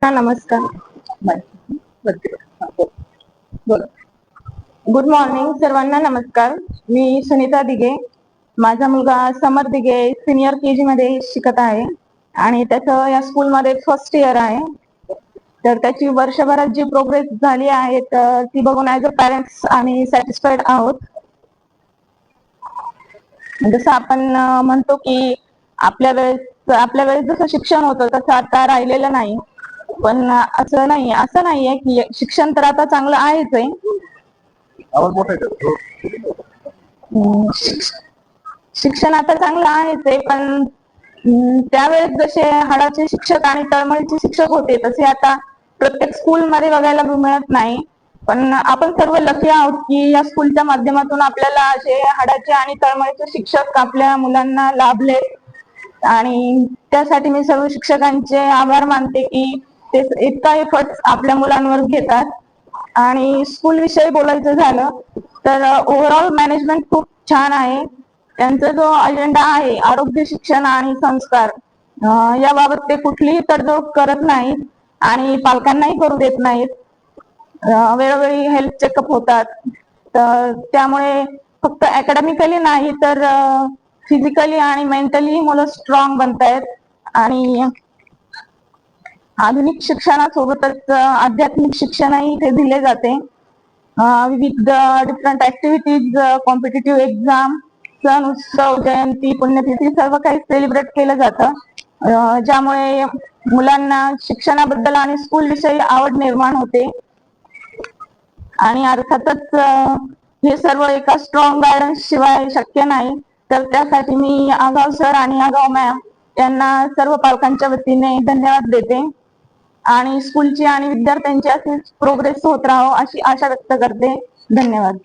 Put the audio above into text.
हा, नमस्कार. Good morning सर्वांना. नमस्कार. मी सुनीता दिघे. माझा मुलगा समर दिघे सिनियर केजी मध्ये शिकत आहे आणि त्याचं या स्कूलमध्ये फर्स्ट इयर आहे. तर त्याची वर्षभरात जी प्रोग्रेस झाली आहे तर ती बघून ऍज अ पॅरेंट्स आम्ही सॅटिस्फाईड आहोत. जसं आपण म्हणतो की आपल्या वेळेस जसं शिक्षण होतं तसं आता राहिलेलं नाही. पण असं नाहीये की शिक्षण तर आता चांगलं आहेच आहे. शिक्षण आता चांगलं आहेच आहे, पण त्यावेळेस जसे हाडाचे शिक्षक आणि तळमळीचे शिक्षक होते तसे आता प्रत्येक स्कूलमध्ये बघायला मिळत नाही. पण आपण सर्व लकी आहोत की या स्कूलच्या माध्यमातून आपल्याला असे हाडाचे आणि तळमळीचे शिक्षक आपल्या मुलांना लाभले आणि त्यासाठी मी सर्व शिक्षकांचे आभार मानते की ते इतका एफर्ट आपल्या मुलांवर घेतात. आणि स्कूल विषयी बोलायचं झालं तर ओव्हरऑल मॅनेजमेंट खूप छान आहे. त्यांचा जो अजेंडा आहे आरोग्य, शिक्षण आणि संस्कार, याबाबत ते कुठलीही तडजोड करत नाहीत आणि पालकांनाही करू देत नाहीत. वेळोवेळी हेल्थ चेकअप होतात. तर त्यामुळे फक्त अकॅडमिकली नाही तर फिजिकली आणि मेंटली मुलं स्ट्रॉंग बनतायत. आणि आधुनिक शिक्षणासोबतच आध्यात्मिक शिक्षणही इथे दिले जाते. विविध डिफरंट ऍक्टिव्हिटीज, कॉम्पिटिटिव्ह एक्झाम, सण उत्सव, जयंती, पुण्यतिथी सर्व काही सेलिब्रेट केलं जातं, ज्यामुळे मुलांना शिक्षणाबद्दल आणि स्कूल विषयी आवड निर्माण होते. आणि अर्थातच हे सर्व एका स्ट्रॉंग गायडन्स शिवाय शक्य नाही. तर त्यासाठी मी आगाव सर आणि आगाव मॅम यांना सर्व पालकांच्या वतीने धन्यवाद देते आणि स्कूलची आणि विद्यार्थ्यांची अशी प्रोग्रेस होत राहो अशी आशा व्यक्त करते. धन्यवाद.